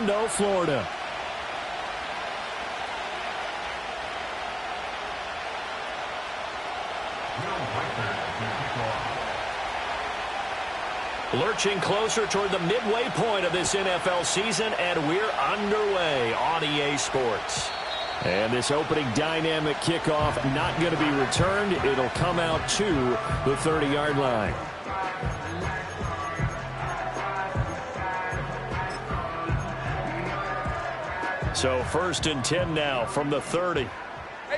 Orlando, Florida. Lurching closer toward the midway point of this NFL season, and we're underway on EA Sports. And this opening dynamic kickoff not going to be returned. It'll come out to the 30-yard line. So 1st and 10 now from the 30. Hey,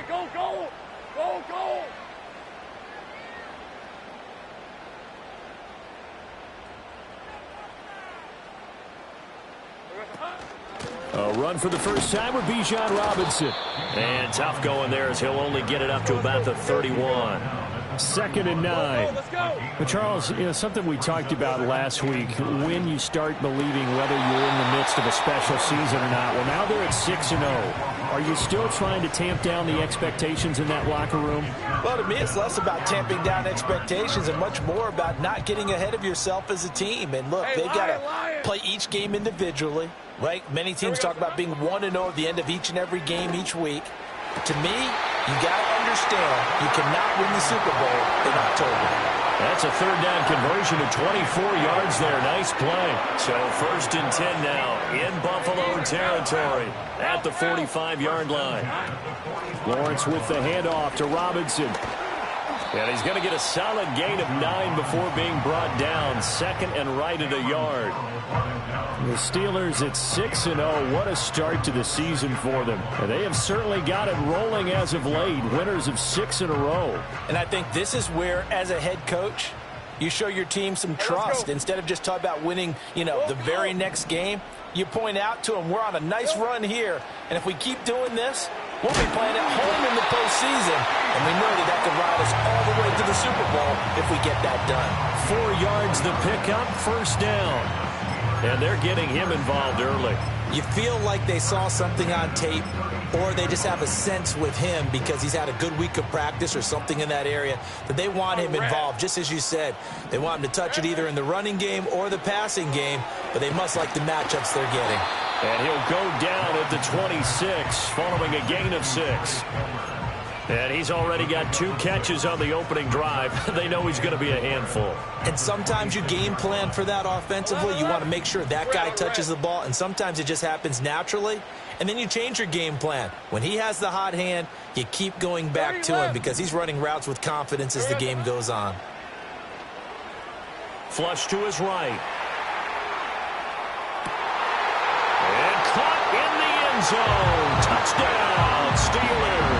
go, go! Go, go! A run for the first time with Bijan Robinson. And tough going there as he'll only get it up to about the 31. 2nd and 9. Let's go. But Charles, something we talked about last week, when you start believing whether you're in the midst of a special season or not. Well, now they're at 6-0. Are you still trying to tamp down the expectations in that locker room? Well, to me, it's less about tamping down expectations and much more about not getting ahead of yourself as a team. And look, they've got to play each game individually, right? Many teams talk about being 1-0 at the end of each and every game each week. To me, you got to understand you cannot win the Super Bowl in October. That's a 3rd down conversion to 24 yards there. Nice play. So 1st and 10 now in Buffalo territory at the 45-yard line. Lawrence with the handoff to Robinson. And he's going to get a solid gain of 9 before being brought down. 2nd and right at a yard. The Steelers at 6-0. What a start to the season for them. And they have certainly got it rolling as of late. Winners of 6 in a row. And I think this is where, as a head coach, you show your team some trust. Instead of just talking about winning, the very next game, you point out to them, we're on a nice run here. And if we keep doing this, we'll be playing at home in the postseason. And we know that can ride us all the way to the Super Bowl if we get that done. 4 yards the pickup, 1st down. And they're getting him involved early. You feel like they saw something on tape, or they just have a sense with him because he's had a good week of practice or something in that area that they want him involved. Just as you said, they want him to touch it either in the running game or the passing game, but they must like the matchups they're getting. And he'll go down at the 26 following a gain of 6. And he's already got 2 catches on the opening drive. They know he's going to be a handful. And sometimes you game plan for that offensively. You want to make sure that guy touches the ball, and sometimes it just happens naturally. And then you change your game plan. When he has the hot hand, you keep going back to him because he's running routes with confidence as the game goes on. Flush to his right. And caught in the end zone. Touchdown, Steelers.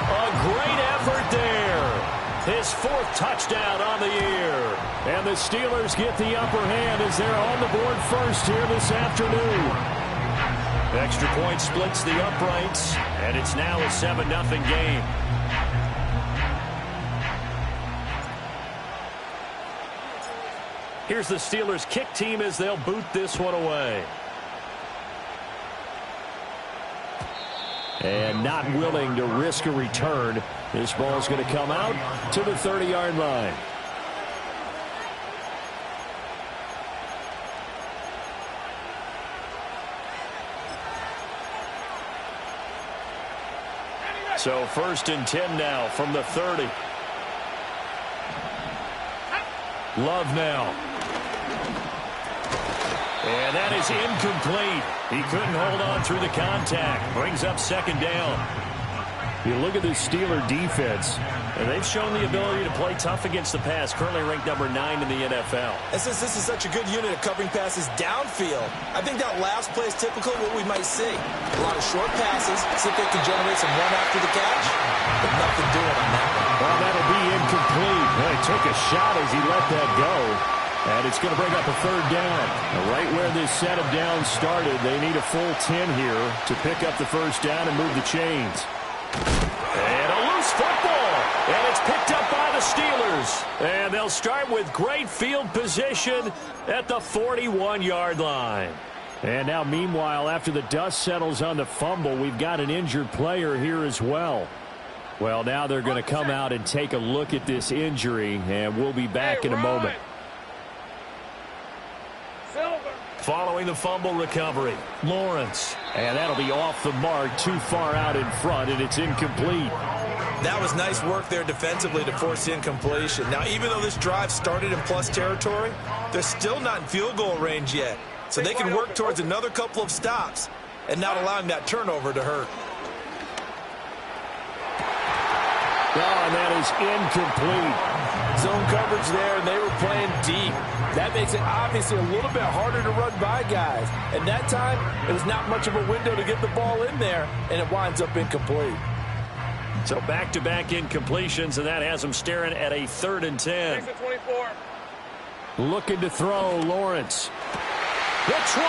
A great effort there. His 4th touchdown on the year. And the Steelers get the upper hand as they're on the board first here this afternoon. Extra point splits the uprights, and it's now a 7-0 game. Here's the Steelers kick team as they'll boot this one away. And not willing to risk a return. This ball's going to come out to the 30-yard line. So 1st and 10 now from the 30. Love now. And that is incomplete. He couldn't hold on through the contact. Brings up 2nd down. You look at the Steeler defense, and they've shown the ability to play tough against the pass, currently ranked number 9 in the NFL. And since this is such a good unit of covering passes downfield, I think that last play is typical of what we might see. A lot of short passes, see if they can generate some run after the catch, but nothing doing on that one. Well, that'll be incomplete. Well, he took a shot as he let that go. And it's going to bring up a 3rd down. Now, right where this set of downs started, they need a full 10 here to pick up the 1st down and move the chains. And a loose football. And it's picked up by the Steelers. And they'll start with great field position at the 41-yard line. And now, meanwhile, after the dust settles on the fumble, we've got an injured player here as well. Well, now they're going to come out and take a look at this injury, and we'll be back in a moment. Following the fumble recovery, Lawrence. And that'll be off the mark, too far out in front, and it's incomplete. That was nice work there defensively to force the incompletion. Now, even though this drive started in plus territory, they're still not in field goal range yet. So they can work towards another couple of stops and not allowing that turnover to hurt. Oh, and that is incomplete. Zone coverage there, and they were playing deep. That makes it obviously a little bit harder to run by guys. And that time, it was not much of a window to get the ball in there, and it winds up incomplete. So back-to-back incompletions, and that has them staring at a 3rd and 10. 24. Looking to throw, Lawrence. The 20.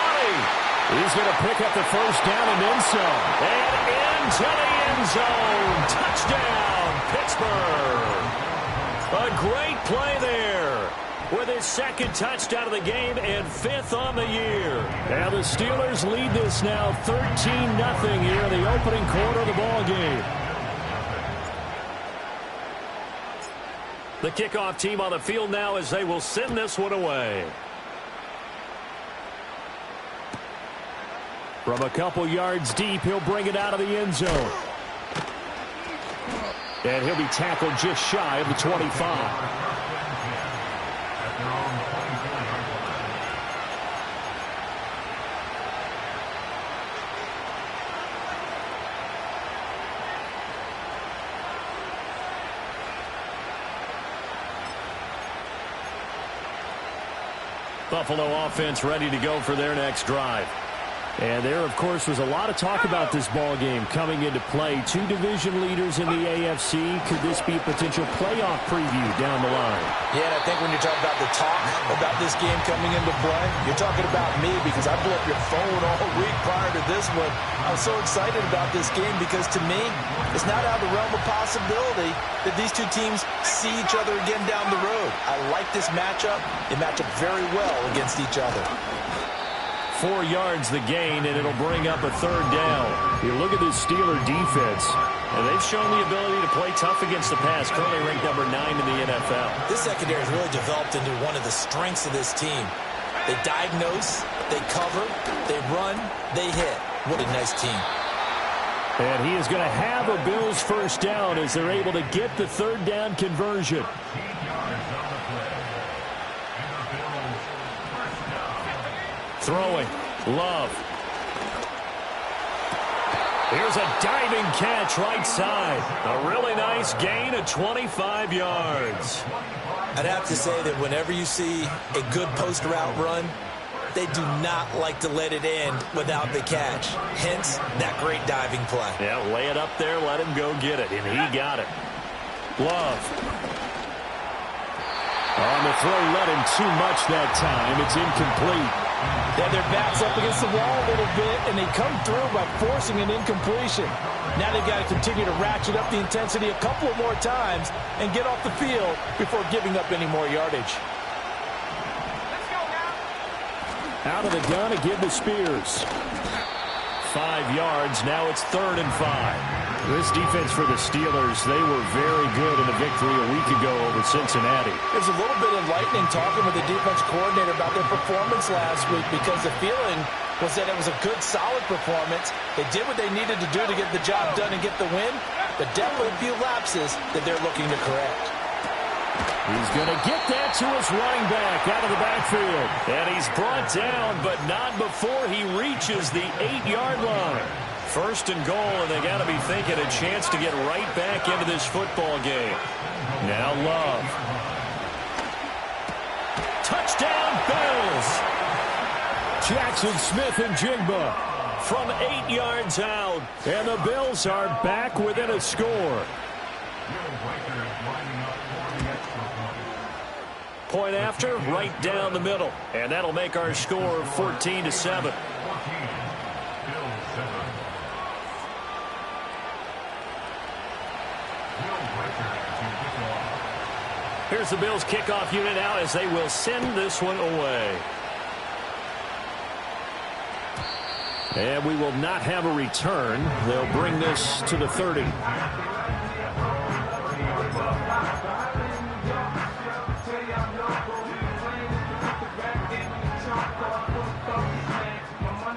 He's going to pick up the first down and end zone. And into the end zone. Touchdown, Pittsburgh. A great play there with his 2nd touchdown of the game and 5th on the year. Now the Steelers lead this now 13-0 here in the opening quarter of the ball game. The kickoff team on the field now as they will send this one away. From a couple yards deep, he'll bring it out of the end zone. And he'll be tackled just shy of the 25. Buffalo offense ready to go for their next drive. And there, of course, was a lot of talk about this ball game coming into play. 2 division leaders in the AFC. Could this be a potential playoff preview down the line? Yeah, and I think when you're talking about the talk about this game coming into play, you're talking about me because I blew up your phone all week prior to this one. I was so excited about this game because, to me, it's not out of the realm of possibility that these two teams see each other again down the road. I like this matchup. They match up very well against each other. 4 yards the gain, and it'll bring up a 3rd down. You look at this Steeler defense, and they've shown the ability to play tough against the pass, currently ranked number 9 in the NFL. This secondary has really developed into one of the strengths of this team. They diagnose, they cover, they run, they hit. What a nice team. And he is going to have a Bills first down as they're able to get the 3rd down conversion. Throwing, Love. Here's a diving catch right side. A really nice gain of 25 yards. I'd have to say that whenever you see a good post route run, they do not like to let it end without the catch. Hence, that great diving play. Yeah, lay it up there, let him go get it, and he got it. Love. On the throw, let him too much that time. It's incomplete. Yeah, their back's up against the wall a little bit, and they come through by forcing an incompletion. Now they've got to continue to ratchet up the intensity a couple of more times and get off the field before giving up any more yardage. Out of the gun to give to Spears. 5 yards. Now it's 3rd and 5. This defense for the Steelers, they were very good in a victory a week ago over Cincinnati. There's a little bit enlightening talking with the defense coordinator about their performance last week because the feeling was that it was a good, solid performance. They did what they needed to do to get the job done and get the win, but definitely a few lapses that they're looking to correct. He's going to get that to his running back out of the backfield. And he's brought down, but not before he reaches the 8-yard line. 1st and goal, and they got to be thinking a chance to get right back into this football game. Now Love. Touchdown, Bills. Jackson Smith and Jigba from 8 yards out. And the Bills are back within a score. Point after, right down the middle. And that'll make our score 14-7. Here's the Bills kickoff unit now as they will send this one away. And we will not have a return. They'll bring this to the 30.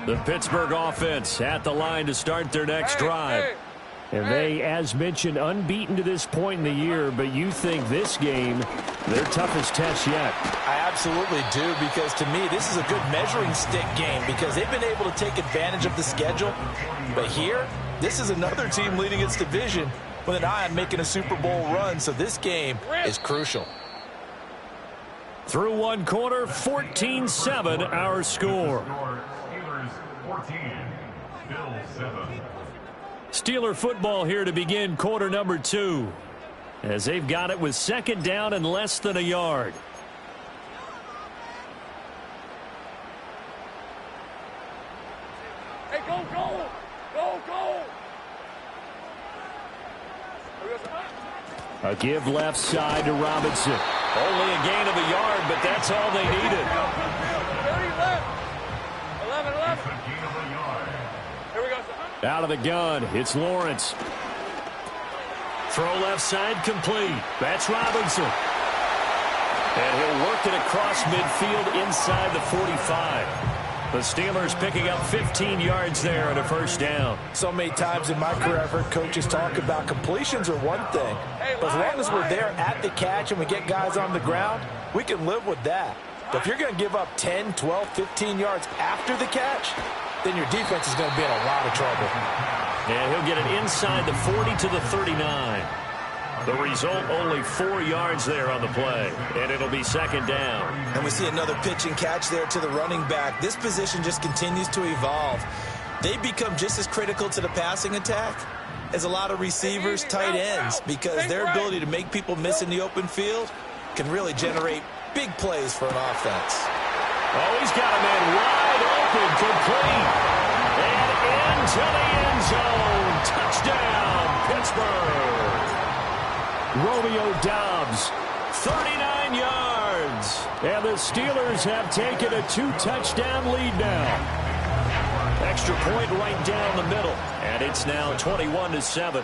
The Pittsburgh offense at the line to start their next drive. And they, as mentioned, unbeaten to this point in the year, but you think this game, their toughest test yet. I absolutely do, because to me, this is a good measuring stick game because they've been able to take advantage of the schedule. But here, this is another team leading its division with an eye on making a Super Bowl run, so this game is crucial. Through one quarter, 14-7 our score. Steelers 14, Bills 7. Steeler football here to begin quarter number 2. As they've got it with second down and less than a yard. Hey, go, go! Go, go! A give left side to Robinson. Only a gain of a yard, but that's all they needed. 30 left. 11, 11. Here we go, sir. Out of the gun, it's Lawrence. Throw left side complete. That's Robinson. And he'll work it across midfield inside the 45. The Steelers picking up 15 yards there and a first down. So many times in my career, I've heard coaches talk about completions are one thing. But as long as we're there at the catch and we get guys on the ground, we can live with that. But if you're going to give up 10, 12, 15 yards after the catch, then your defense is going to be in a lot of trouble. And he'll get it inside the 40 to the 39. The result, only 4 yards there on the play, and it'll be second down. And we see another pitch and catch there to the running back. This position just continues to evolve. They become just as critical to the passing attack as a lot of receivers, tight ends, because their ability to make people miss in the open field can really generate big plays for an offense. Oh, he's got a man wide open, complete, and into the end zone. Touchdown, Pittsburgh. Romeo Doubs, 39 yards. And the Steelers have taken a 2-touchdown lead now. Extra point right down the middle. And it's now 21-7.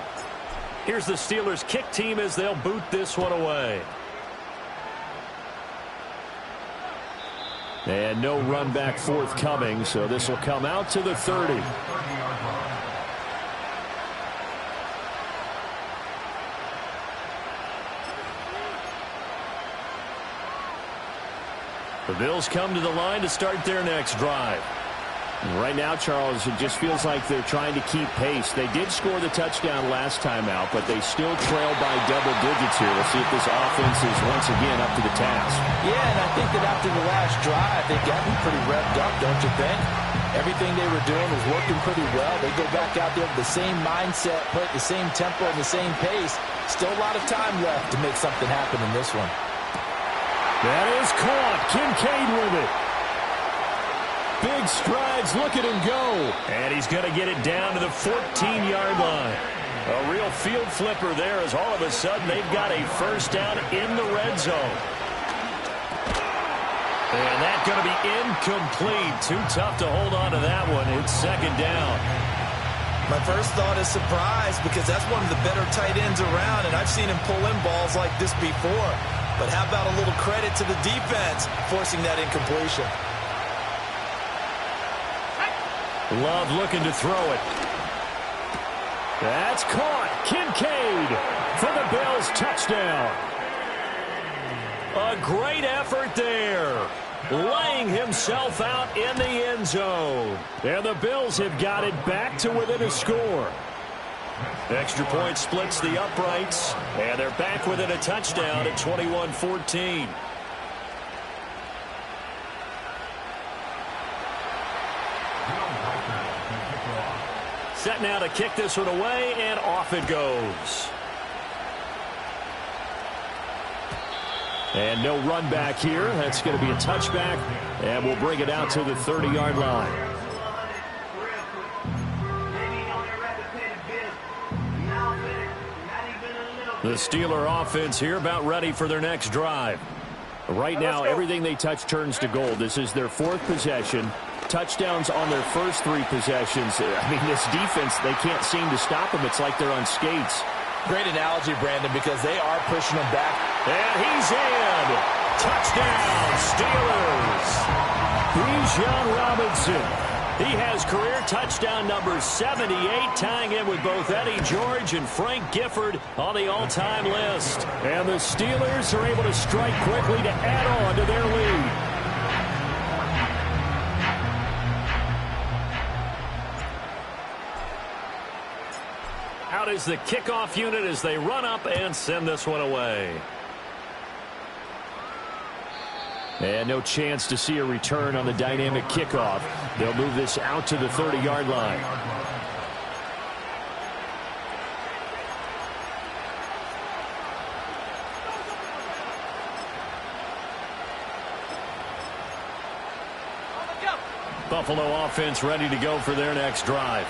Here's the Steelers kick team as they'll boot this one away. And no run back forthcoming, so this will come out to the 30. The Bills come to the line to start their next drive. And right now, Charles, it just feels like they're trying to keep pace. They did score the touchdown last time out, but they still trail by double digits here. We'll see if this offense is once again up to the task. Yeah, and I think that after the last drive, they got me pretty revved up, don't you think? Everything they were doing was working pretty well. They go back out there with the same mindset, play at the same tempo and the same pace. Still a lot of time left to make something happen in this one. That is caught. Kincaid with it. Big strides. Look at him go. And he's going to get it down to the 14-yard line. A real field flipper there as all of a sudden they've got a first down in the red zone. And that's going to be incomplete. Too tough to hold on to that one. It's second down. My first thought is surprise because that's one of the better tight ends around, and I've seen him pull in balls like this before. But how about a little credit to the defense forcing that incompletion? Love looking to throw it. That's caught. Kincaid for the Bills touchdown. A great effort there. Laying himself out in the end zone. And the Bills have got it back to within a score. Extra point splits the uprights, and they're back within a touchdown at 21-14. Set now to kick this one away, and off it goes. And no run back here. That's going to be a touchback, and we'll bring it out to the 30-yard line. The Steeler offense here about ready for their next drive. Right now, everything they touch turns to gold. This is their fourth possession. Touchdowns on their first 3 possessions. I mean, this defense, they can't seem to stop them. It's like they're on skates. Great analogy, Brandon, because they are pushing them back. And he's in. Touchdown, Steelers. Bijan Robinson. He has career touchdown number 78, tying in with both Eddie George and Frank Gifford on the all-time list. And the Steelers are able to strike quickly to add on to their lead. Out is the kickoff unit as they run up and send this one away. And no chance to see a return on the dynamic kickoff. They'll move this out to the 30-yard line. Buffalo offense ready to go for their next drive.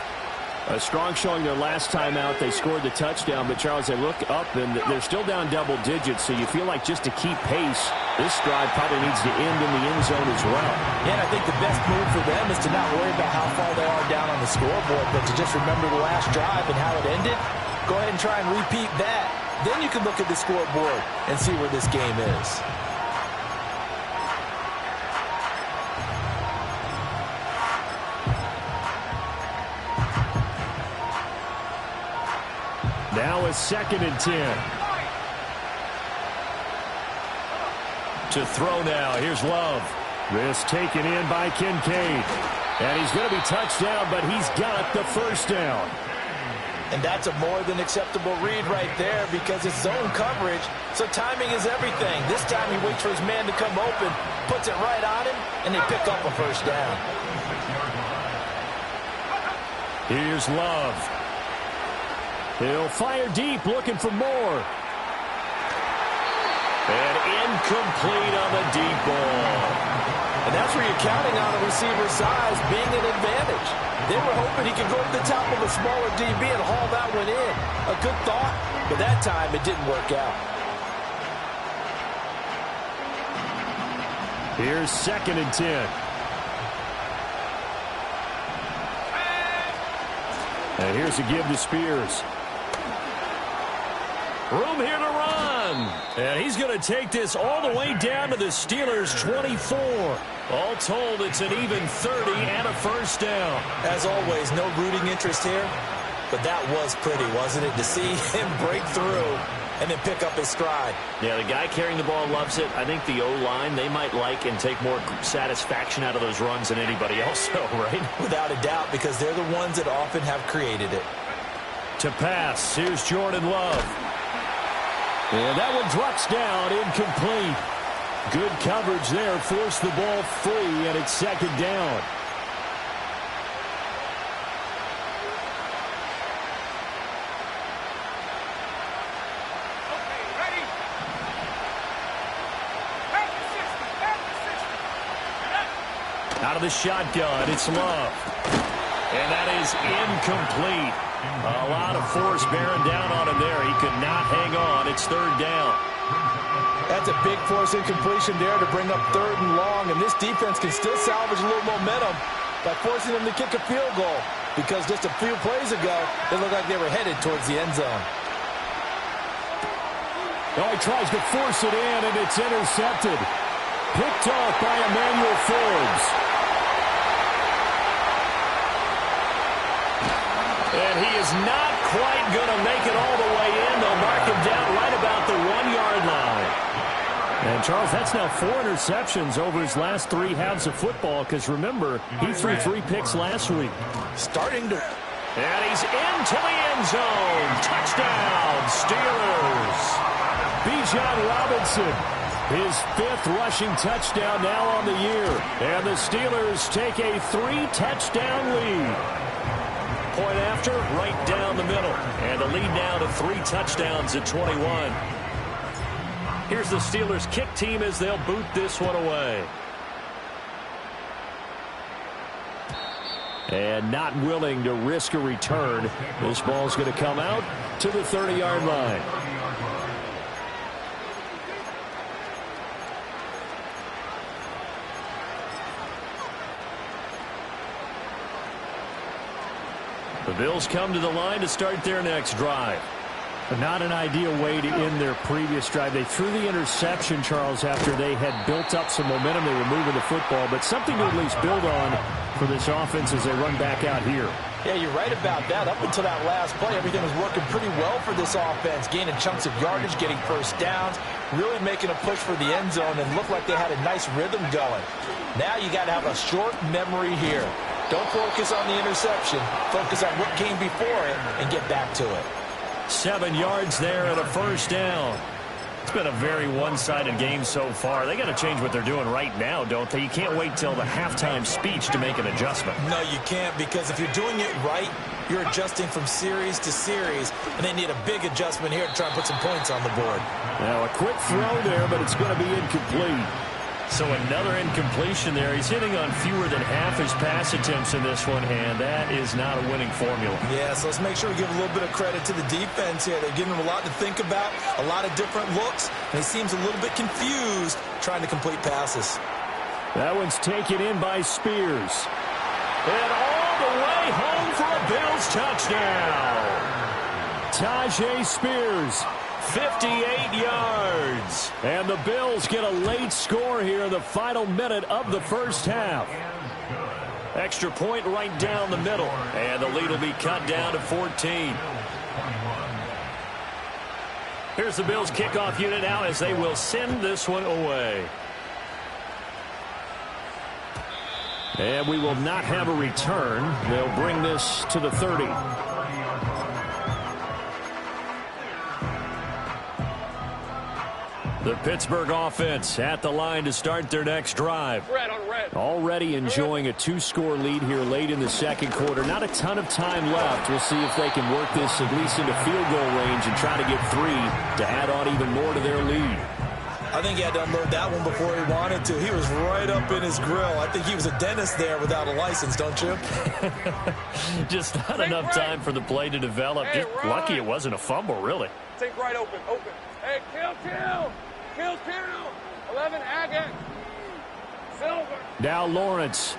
A strong showing their last time out. They scored the touchdown, but Charles, they look up and they're still down double digits, so you feel like just to keep pace, this drive probably needs to end in the end zone as well. Yeah, and I think the best move for them is to not worry about how far they are down on the scoreboard, but to just remember the last drive and how it ended. Go ahead and try and repeat that. Then you can look at the scoreboard and see where this game is. Now a 2nd and 10. To throw now. Here's Love. This taken in by Kincaid. And he's going to be touched down, but he's got the first down. And that's a more than acceptable read right there because it's zone coverage, so timing is everything. This time he waits for his man to come open, puts it right on him, and they pick up a first down. Here's Love. He'll fire deep, looking for more. And incomplete on the deep ball. And that's where you're counting on a receiver's size being an advantage. They were hoping he could go to the top of a smaller DB and haul that one in. A good thought, but that time it didn't work out. Here's 2nd and 10. And here's a give to Spears. Room here to run. And he's going to take this all the way down to the Steelers' 24. All told, it's an even 30 and a first down. As always, no rooting interest here, but that was pretty, wasn't it? To see him break through and then pick up his stride. Yeah, the guy carrying the ball loves it. I think the O-line, they might like and take more satisfaction out of those runs than anybody else, though, right? Without a doubt, because they're the ones that often have created it. To pass, here's Jordan Love. And that one drops down, incomplete. Good coverage there, forced the ball free, and it's 2nd down. Okay, ready? Back to 60. Out of the shotgun, it's Love. And that is incomplete. A lot of force bearing down on him there. He could not hang on. It's 3rd down. That's a big force incompletion there to bring up 3rd and long, and this defense can still salvage a little momentum by forcing them to kick a field goal because just a few plays ago, it looked like they were headed towards the end zone. Oh, he tries to force it in, and it's intercepted. Picked off by Emmanuel Forbes. And he is not quite going to make it all the way in. They'll mark him down right about the 1-yard line. And, Charles, that's now 4 interceptions over his last 3 halves of football because, remember, he threw 3 picks last week. Starting to... And he's into the end zone. Touchdown, Steelers. Bijan Robinson, his 5th rushing touchdown now on the year. And the Steelers take a 3-touchdown lead. Point after, right down the middle. And the lead now to 3 touchdowns at 21. Here's the Steelers kick team as they'll boot this one away. And not willing to risk a return. This ball's going to come out to the 30-yard line. The Bills come to the line to start their next drive. Not an ideal way to end their previous drive. They threw the interception, Charles, after they had built up some momentum. They were moving the football, but something to at least build on for this offense as they run back out here. Yeah, you're right about that. Up until that last play, everything was working pretty well for this offense, gaining chunks of yardage, getting first downs, really making a push for the end zone, and looked like they had a nice rhythm going. Now you got to have a short memory here. Don't focus on the interception. Focus on what came before it and get back to it. 7 yards there and a first down. It's been a very one-sided game so far. They got to change what they're doing right now, don't they? You can't wait till the halftime speech to make an adjustment. No, you can't, because if you're doing it right, you're adjusting from series to series, and they need a big adjustment here to try and put some points on the board. Now, a quick throw there, but it's going to be incomplete. So another incompletion there. He's hitting on fewer than half his pass attempts in this one, and that is not a winning formula. Yeah, so let's make sure we give a little bit of credit to the defense here. They're giving him a lot to think about, a lot of different looks, and he seems a little bit confused trying to complete passes. That one's taken in by Spears. And all the way home for a Bills touchdown. Tyjae Spears, 58 yards. And the Bills get a late score here in the final minute of the first half. Extra point right down the middle. And the lead will be cut down to 14. Here's the Bills kickoff unit now as they will send this one away. And we will not have a return. They'll bring this to the 30. The Pittsburgh offense at the line to start their next drive. Red on red. Already enjoying a 2-score lead here late in the second quarter. Not a ton of time left. We'll see if they can work this at least into field goal range and try to get 3 to add on even more to their lead. I think he had to unload that one before he wanted to. He was right up in his grill. I think he was a dentist there without a license, don't you? Just not enough time for the play to develop. Hey, Just lucky it wasn't a fumble, really. Take right open. Hey, kill. Kill. 11, Agate. Silver. Now Lawrence.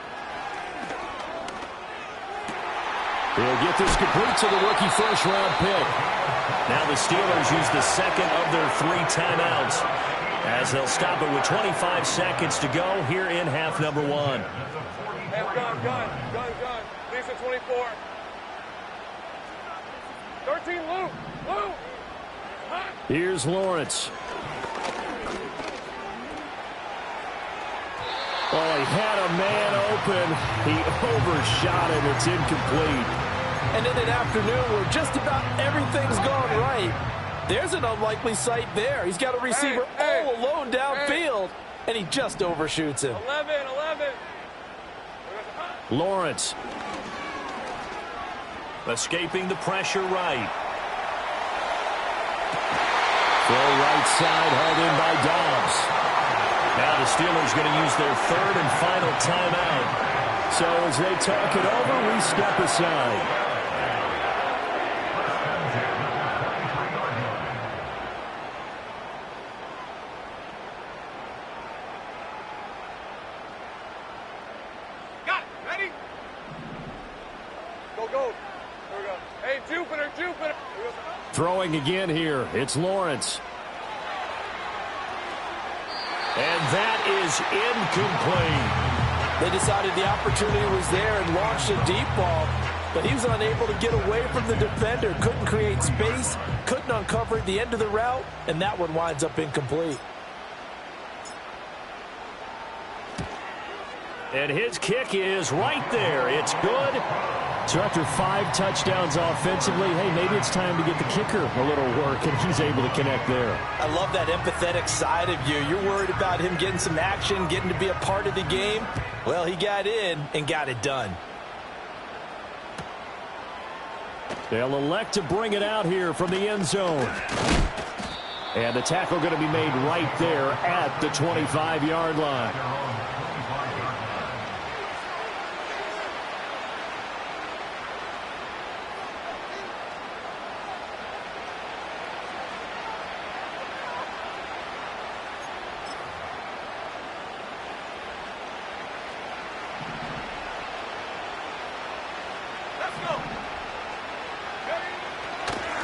He'll get this complete to the rookie first-round pick. Now the Steelers use the second of their 3 timeouts as they'll stop it with 25 seconds to go here in half number 1. Hey, gun. Lisa 24. 13, Lou. Hot. Here's Lawrence. Oh, he had a man open. He overshot it. It's incomplete. And in an afternoon where just about everything's gone right, there's an unlikely sight there. He's got a receiver all alone downfield, and he just overshoots him. 11. Lawrence. Escaping the pressure right. Full right side held in by Dobbs. Now the Steelers going to use their 3rd and final timeout. So as they talk it over, we step aside. Got it. Ready? Go. Here we go. Hey, Jupiter. Here we go. Throwing again here. It's Lawrence. And that is incomplete. They decided the opportunity was there and launched a deep ball, but he was unable to get away from the defender. Couldn't create space, couldn't uncover at the end of the route, and that one winds up incomplete. And his kick is right there. It's good. So after 5 touchdowns offensively, hey, maybe it's time to get the kicker a little work, and he's able to connect there. I love that empathetic side of you. You're worried about him getting some action, getting to be a part of the game. Well, he got in and got it done. They'll elect to bring it out here from the end zone. And the tackle going to be made right there at the 25-yard line.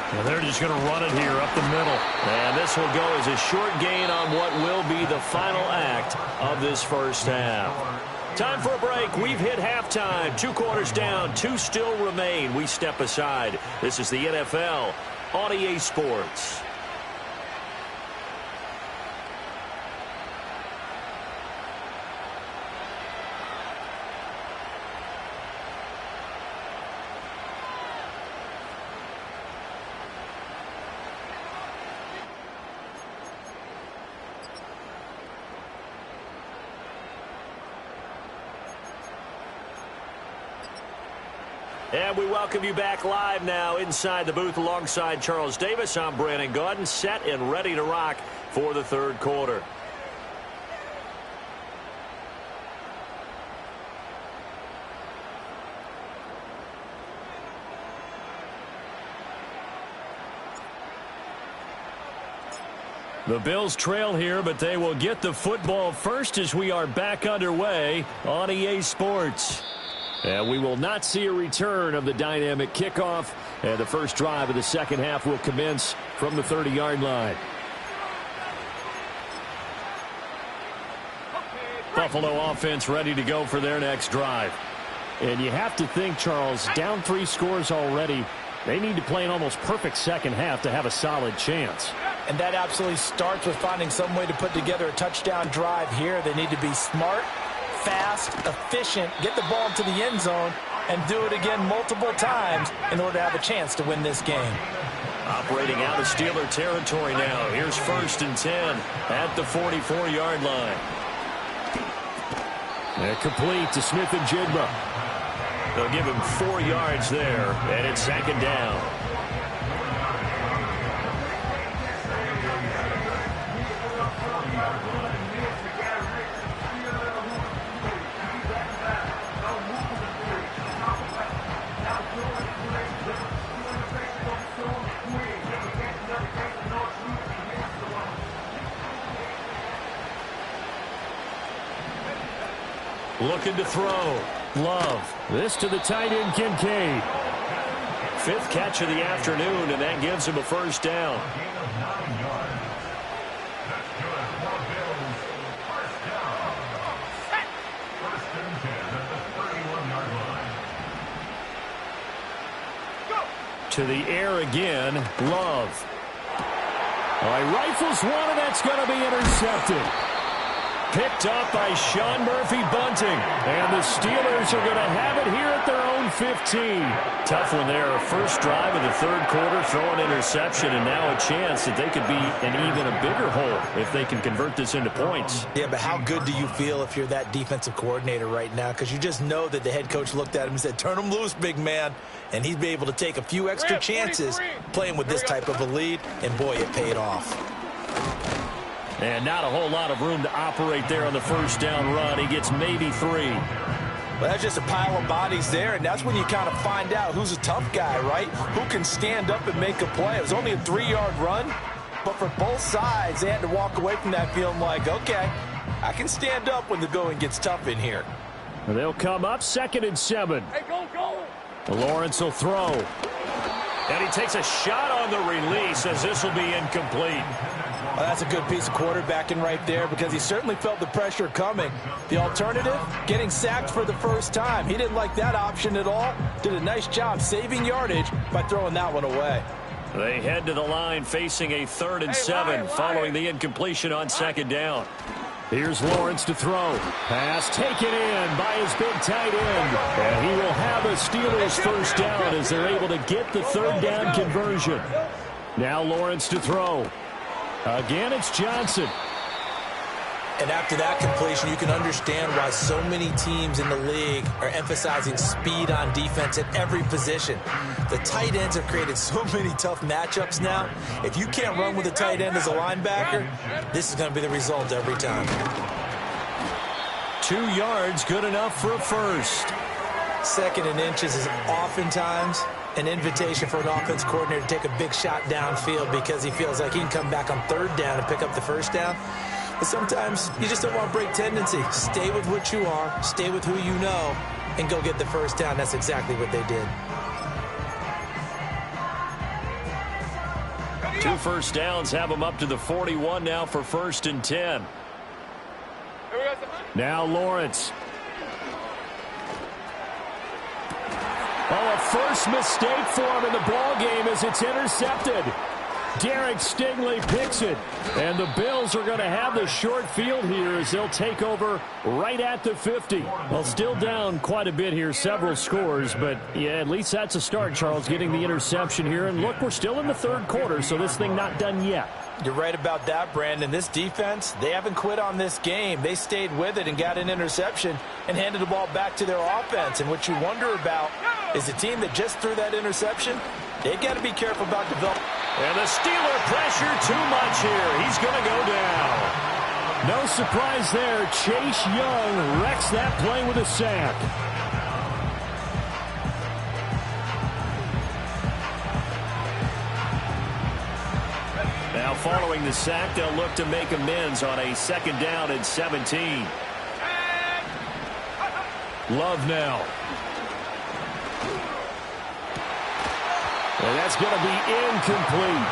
And they're just going to run it here up the middle. And this will go as a short gain on what will be the final act of this first half. Time for a break. We've hit halftime. 2 quarters down. 2 still remain. We step aside. This is the NFL on EA Sports. And we welcome you back live now inside the booth alongside Charles Davis. I'm Brandon Gaudin, set and ready to rock for the third quarter. The Bills trail here, but they will get the football first as we are back underway on EA Sports. And we will not see a return of the dynamic kickoff. And the first drive of the second half will commence from the 30-yard line. Buffalo offense ready to go for their next drive. And you have to think, Charles, down 3 scores already. They need to play an almost perfect second half to have a solid chance. And that absolutely starts with finding some way to put together a touchdown drive here. They need to be smart, fast, efficient, get the ball to the end zone, and do it again multiple times in order to have a chance to win this game. Operating out of Steeler territory now. Here's 1st and 10 at the 44-yard line. And complete to Smith and Jigba. They'll give him 4 yards there, and it's 2nd down. Looking to throw. Love. This to the tight end, Kincaid. 5th catch of the afternoon, and that gives him a first down. To the air again, Love. All right, rifles one, and that's going to be intercepted. Picked up by Sean Murphy-Bunting. And the Steelers are going to have it here at their own 15. Tough one there. First drive of the third quarter, throw an interception, and now a chance that they could be in even a bigger hole if they can convert this into points. Yeah, but how good do you feel if you're that defensive coordinator right now? Because you just know that the head coach looked at him and said, turn him loose, big man. And he'd be able to take a few extra chances playing with this type of a lead, and boy, it paid off. And not a whole lot of room to operate there on the first down run. He gets maybe 3. Well, that's just a pile of bodies there, and that's when you kind of find out who's a tough guy, right? Who can stand up and make a play. It was only a 3-yard run, but for both sides, they had to walk away from that feeling like, okay, I can stand up when the going gets tough in here. They'll come up 2nd and 7. Hey, go, go! Lawrence will throw. And he takes a shot on the release as this will be incomplete. Well, that's a good piece of quarterbacking right there because he certainly felt the pressure coming. The alternative, getting sacked for the first time. He didn't like that option at all. Did a nice job saving yardage by throwing that one away. They head to the line facing a 3rd and 7 following the incompletion on 2nd down. Here's Lawrence to throw. Pass taken in by his big tight end. And he will have a Steelers first down as they're able to get the 3rd down conversion. Now Lawrence to throw. Again, it's Johnson. And after that completion, you can understand why so many teams in the league are emphasizing speed on defense at every position. The tight ends have created so many tough matchups now. If you can't run with a tight end as a linebacker, this is going to be the result every time. 2 yards, good enough for a first. 2nd and inches is oftentimes an invitation for an offense coordinator to take a big shot downfield because he feels like he can come back on 3rd down and pick up the first down. But sometimes you just don't want to break tendency. Stay with what you are, stay with who you know, and go get the first down. That's exactly what they did. 2 first downs have them up to the 41 now for 1st and 10. Now Lawrence. Oh, a first mistake for him in the ball game as it's intercepted. Derek Stingley picks it. And the Bills are going to have the short field here as they'll take over right at the 50. Well, still down quite a bit here, several scores. But, yeah, at least that's a start, Charles, getting the interception here. And, look, we're still in the third quarter, so this thing not done yet. You're right about that, Brandon. This defense, they haven't quit on this game. They stayed with it and got an interception and handed the ball back to their offense. And what you wonder about is a team that just threw that interception, they've got to be careful about developing. And the Steeler pressure too much here. He's going to go down. No surprise there. Chase Young wrecks that play with a sack. Now following the sack, they'll look to make amends on a 2nd down and 17. Love now. And that's going to be incomplete.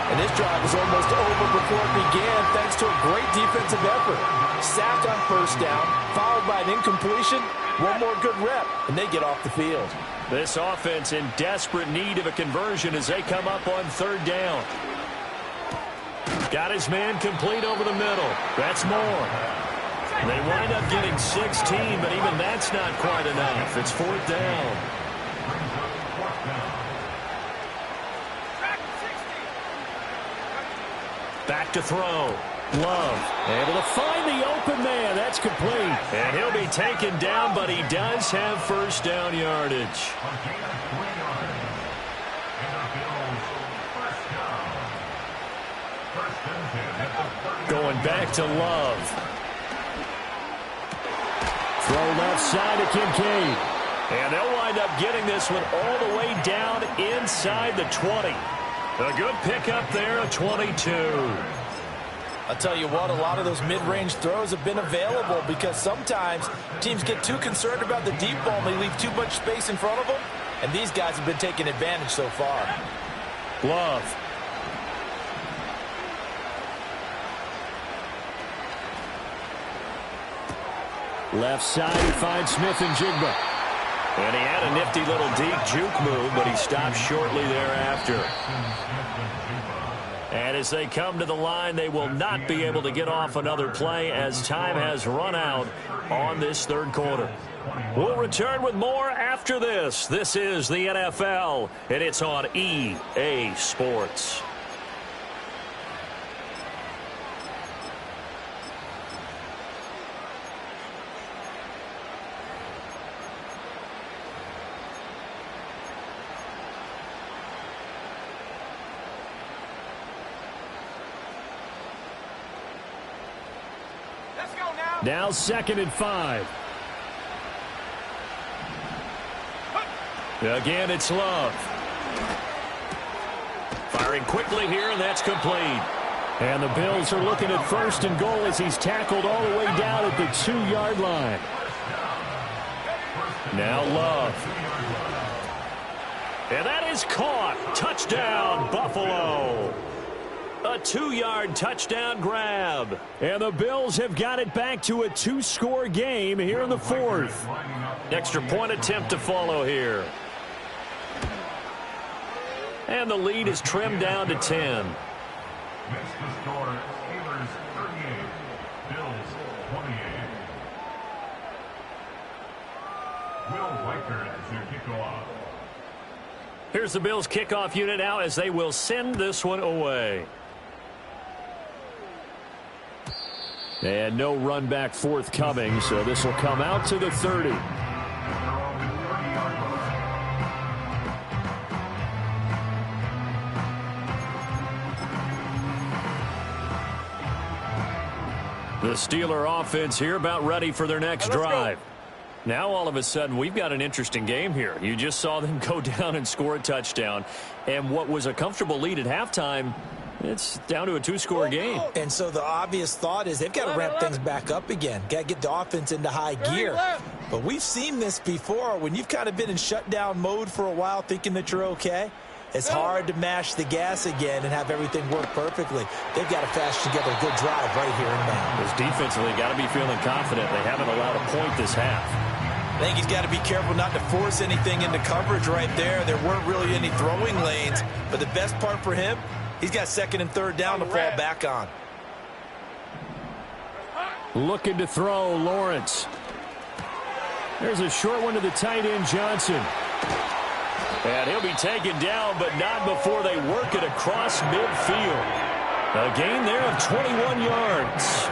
And this drive was almost over before it began thanks to a great defensive effort. Sacked on 1st down, followed by an incompletion. One more good rep, and they get off the field. This offense in desperate need of a conversion as they come up on 3rd down. Got his man complete over the middle. That's more. They wind up getting 16, but even that's not quite enough. It's 4th down. Back to throw. Love able to find the open man. That's complete. And he'll be taken down, but he does have 1st down yardage. Going back to Love. Throw left side to Kincaid. And they'll wind up getting this one all the way down inside the 20. A good pickup there, a 22. I'll tell you what, a lot of those mid-range throws have been available because sometimes teams get too concerned about the deep ball and they leave too much space in front of them. And these guys have been taking advantage so far. Love. Left side, he finds Smith and Jigba. And he had a nifty little deep juke move, but he stopped shortly thereafter. And as they come to the line, they will not be able to get off another play as time has run out on this 3rd quarter. We'll return with more after this. This is the NFL, and it's on EA Sports. Now 2nd and 5. Again, it's Love. Firing quickly here, and that's complete. And the Bills are looking at 1st and goal as he's tackled all the way down at the 2-yard line. Now Love. And that is caught. Touchdown, Buffalo. A 2-yard touchdown grab. And the Bills have got it back to a 2-score game here in the 4th. Extra point attempt to follow here. And the lead is trimmed down to 10. Next to score, Steelers 38, Bills 28. Will Weichert to kick off. Here's the Bills kickoff unit now as they will send this one away. And no run back forthcoming, so this will come out to the 30. The Steeler offense here about ready for their next drive. Now all of a sudden we've got an interesting game here. You just saw them go down and score a touchdown. And what was a comfortable lead at halftime, it's down to a 2-score game. And so the obvious thought is they've got to ramp things back up again. Got to get the offense into high gear. But we've seen this before. When you've kind of been in shutdown mode for a while thinking that you're okay, it's hard to mash the gas again and have everything work perfectly. They've got to fashion together a good drive right here in Maine. This defensively got to be feeling confident. They haven't allowed a point this half. I think he's got to be careful not to force anything into coverage right there. There weren't really any throwing lanes, but the best part for him, he's got second and third down to fall back on. Looking to throw, Lawrence. There's a short one to the tight end, Johnson. And he'll be taken down, but not before they work it across midfield. A gain there of 21 yards.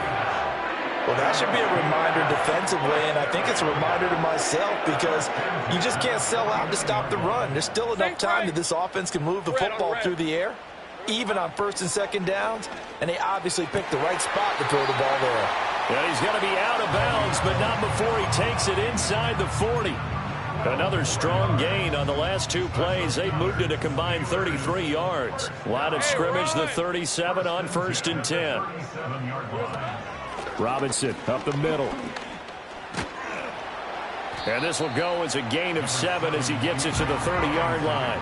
Well, that should be a reminder defensively, and I think it's a reminder to myself because you just can't sell out to stop the run. There's still enough time that this offense can move the football through the air, even on first and second downs, and they obviously picked the right spot to throw the ball there. And he's going to be out of bounds, but not before he takes it inside the 40. Another strong gain on the last two plays. They moved it a combined 33 yards. Line of scrimmage, the 37 on 1st and 10. Robinson up the middle. And this will go as a gain of 7 as he gets it to the 30-yard line.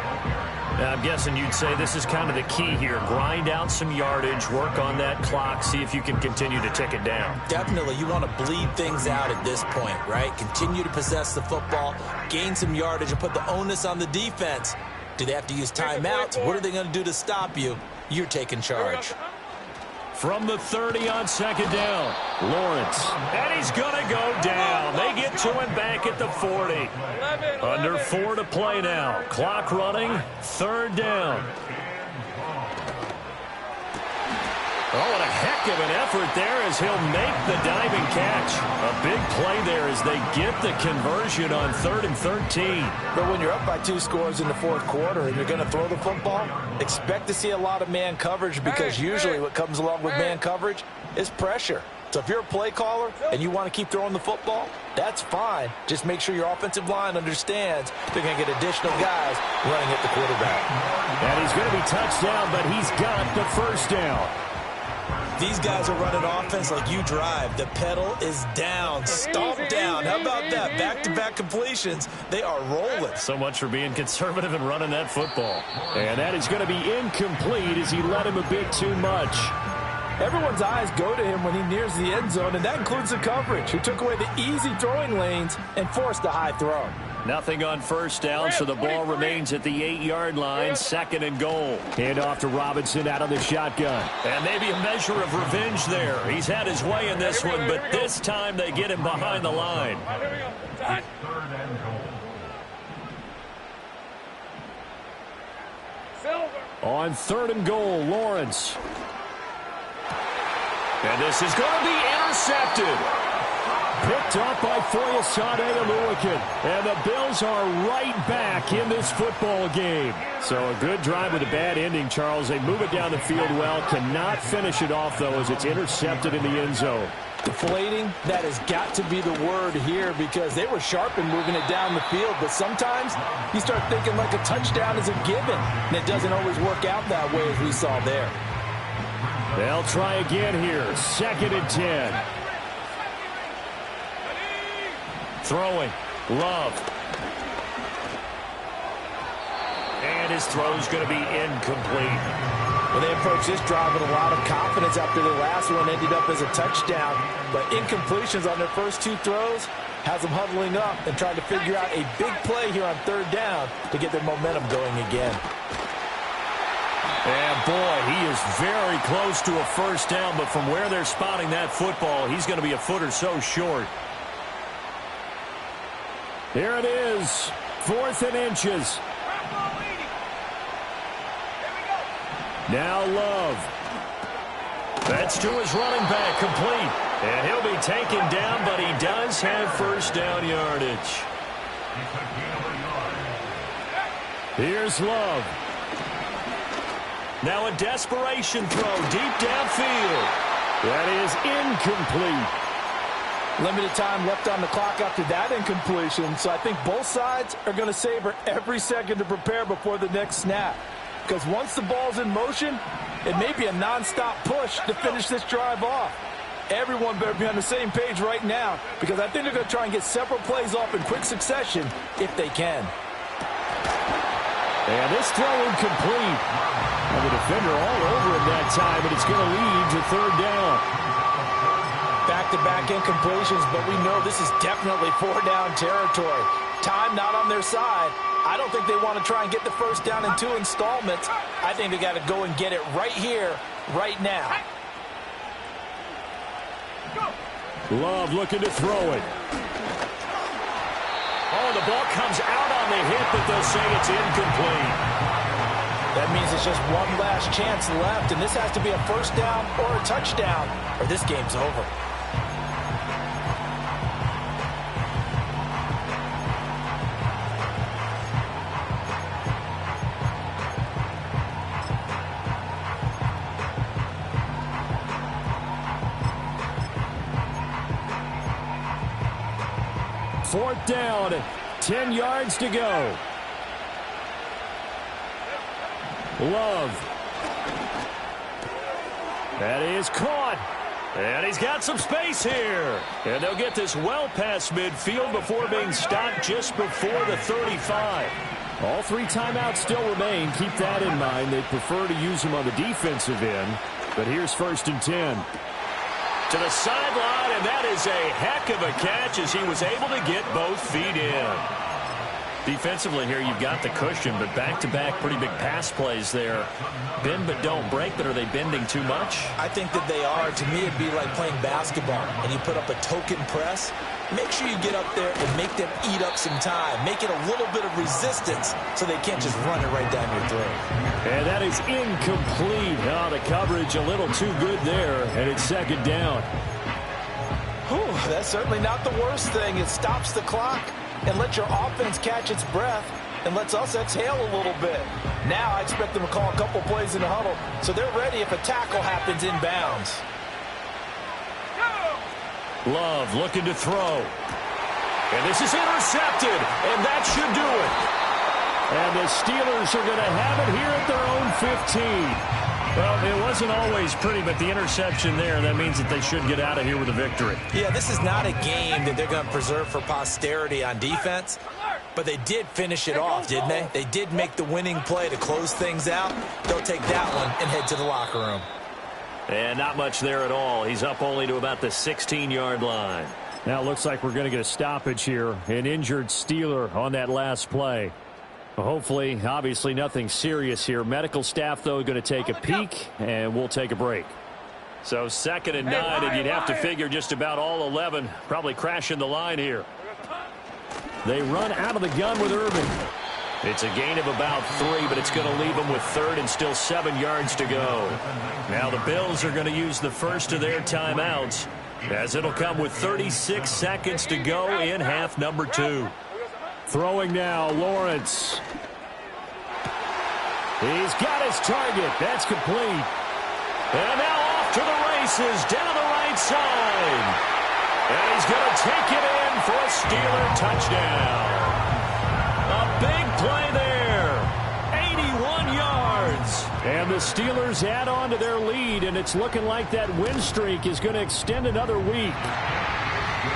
Now, I'm guessing you'd say this is kind of the key here. Grind out some yardage, work on that clock, see if you can continue to tick it down. Definitely. You want to bleed things out at this point, right? Continue to possess the football, gain some yardage, and put the onus on the defense. Do they have to use timeouts? What are they going to do to stop you? You're taking charge. From the 30 on second down, Lawrence. And he's going to go down. They get to him back at the 40. 11. Under 4 to play now. Clock running, 3rd down. Oh, what a heck of an effort there as he'll make the diving catch. A big play there as they get the conversion on 3rd and 13. But when you're up by 2 scores in the 4th quarter and you're going to throw the football, expect to see a lot of man coverage because usually what comes along with man coverage is pressure. So if you're a play caller and you want to keep throwing the football, that's fine. Just make sure your offensive line understands they're going to get additional guys running at the quarterback. And he's going to be touched down, but he's got the 1st down. These guys are running offense like you drive. The pedal is down, stomp down. How about that? Back-to-back completions. They are rolling. So much for being conservative and running that football. And that is going to be incomplete as he led him a bit too much. Everyone's eyes go to him when he nears the end zone, and that includes the coverage, who took away the easy throwing lanes and forced a high throw. Nothing on 1st down, so the ball remains at the 8-yard line, 2nd and goal. Hand off to Robinson out of the shotgun. And maybe a measure of revenge there. He's had his way in this one, but this time they get him behind the line. Here we go. Time. 3rd and goal. Silver. On 3rd and goal, Lawrence. And this is going to be intercepted. Picked up by Foyesade Oluwakin. And the Bills are right back in this football game. So a good drive with a bad ending, Charles. They move it down the field well. Cannot finish it off, though, as it's intercepted in the end zone. Deflating, that has got to be the word here because they were sharp in moving it down the field. But sometimes you start thinking like a touchdown is a given. And it doesn't always work out that way as we saw there. They'll try again here. 2nd and 10. Throwing. Love. And his throw's going to be incomplete. Well, they approached this drive with a lot of confidence after the last one ended up as a touchdown. But incompletions on their first 2 throws has them huddling up and trying to figure out a big play here on 3rd down to get their momentum going again. And boy, he is very close to a 1st down, but from where they're spotting that football, he's going to be a foot or so short. Here it is. 4th and inches. Now Love. That's to his running back, complete. And he'll be taken down, but he does have 1st down yardage. Here's Love. Now a desperation throw deep downfield. That is incomplete. Limited time left on the clock after that incompletion, so I think both sides are going to savor every second to prepare before the next snap. Because once the ball's in motion, it may be a nonstop push to finish this drive off. Everyone better be on the same page right now because I think they're going to try and get several plays off in quick succession if they can. And this throw incomplete. And the defender all over him that time, and it's going to lead to 3rd down. Back-to-back incompletions, but we know this is definitely 4-down territory. Time not on their side. I don't think they want to try and get the first down in 2 installments. I think they got to go and get it right here, right now. Love looking to throw it. Oh, the ball comes out on the hit, but they'll say it's incomplete. That means it's just one last chance left, and this has to be a first down or a touchdown, or this game's over. Fourth down, 10 yards to go. Love. That is caught. And he's got some space here. And they'll get this well past midfield before being stopped just before the 35. All 3 timeouts still remain. Keep that in mind. They prefer to use them on the defensive end. But here's 1st and 10. To the sideline, and that is a heck of a catch as he was able to get both feet in. Defensively here, you've got the cushion, but back-to-back pretty big pass plays there. Bend but don't break, but are they bending too much? I think that they are. To me, it'd be like playing basketball, and you put up a token press. Make sure you get up there and make them eat up some time. Make it a little bit of resistance so they can't just run it right down your throat. And that is incomplete. Oh, the coverage a little too good there, and it's 2nd down. Whew, that's certainly not the worst thing. It stops the clock and lets your offense catch its breath and lets us exhale a little bit. Now I expect them to call a couple plays in the huddle so they're ready if a tackle happens inbounds. Love looking to throw. And this is intercepted, and that should do it. And the Steelers are going to have it here at their own 15. Well, it wasn't always pretty, but the interception there, that means that they should get out of here with a victory. Yeah, this is not a game that they're going to preserve for posterity on defense, but they did finish it off, didn't they? They did make the winning play to close things out. They'll take that one and head to the locker room. And not much there at all. He's up only to about the 16-yard line. Now it looks like we're going to get a stoppage here. An injured Steeler on that last play. Hopefully, obviously nothing serious here. Medical staff, though, going to take a peek, and we'll take a break. So 2nd and 9, and you'd have to figure just about all 11 probably crashing the line here. They run out of the gun with Irvin. It's a gain of about 3, but it's going to leave them with 3rd and still 7 yards to go. Now the Bills are going to use the first of their timeouts, as it'll come with 36 seconds to go in half number 2. Throwing now, Lawrence. He's got his target. That's complete. And now off to the races down the right side. And he's going to take it in for a Steeler touchdown. A big play there. 81 yards. And the Steelers add on to their lead, and it's looking like that win streak is going to extend another week.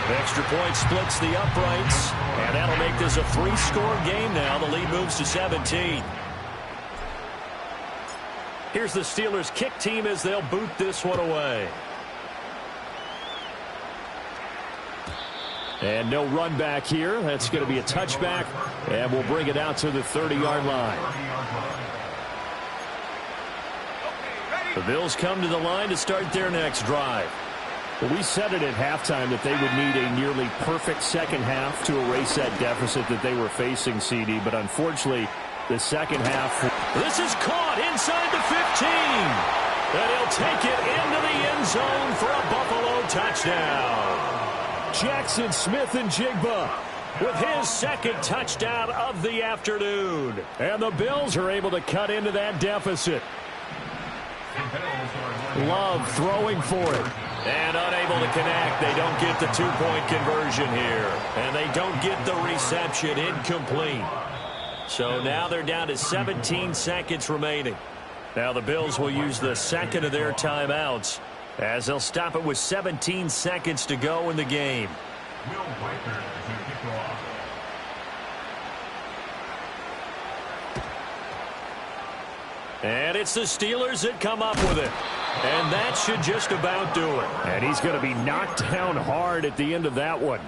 Extra point splits the uprights, and that'll make this a 3-score game now. The lead moves to 17. Here's the Steelers kick team as they'll boot this one away. And no run back here. That's going to be a touchback, and we'll bring it out to the 30-yard line. The Bills come to the line to start their next drive. Well, we said it at halftime that they would need a nearly perfect second half to erase that deficit that they were facing, CD. But unfortunately, the second half. This is caught inside the 15. And he'll take it into the end zone for a Buffalo touchdown. Jackson Smith-Njigba with his 2nd touchdown of the afternoon. And the Bills are able to cut into that deficit. Love throwing for it. And unable to connect. They don't get the 2-point conversion here. And they don't get the reception. Incomplete. So now they're down to 17 seconds remaining. Now the Bills will use the 2nd of their timeouts, as they'll stop it with 17 seconds to go in the game. And it's the Steelers that come up with it. And that should just about do it. And he's going to be knocked down hard at the end of that one.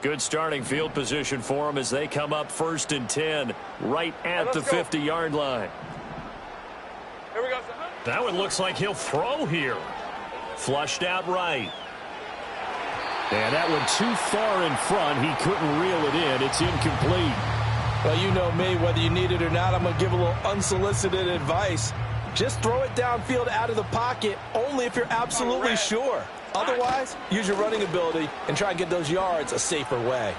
Good starting field position for them as they come up 1st and 10 right at the 50-yard line. Here we go, son. That one looks like he'll throw here. Flushed out right. And that one too far in front. He couldn't reel it in. It's incomplete. Well, you know me, whether you need it or not, I'm going to give a little unsolicited advice. Just throw it downfield out of the pocket only if you're absolutely sure. Otherwise, use your running ability and try and get those yards a safer way.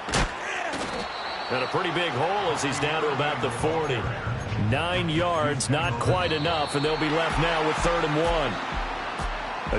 And a pretty big hole as he's down to about the 40. 9 yards, not quite enough, and they'll be left now with 3rd and 1.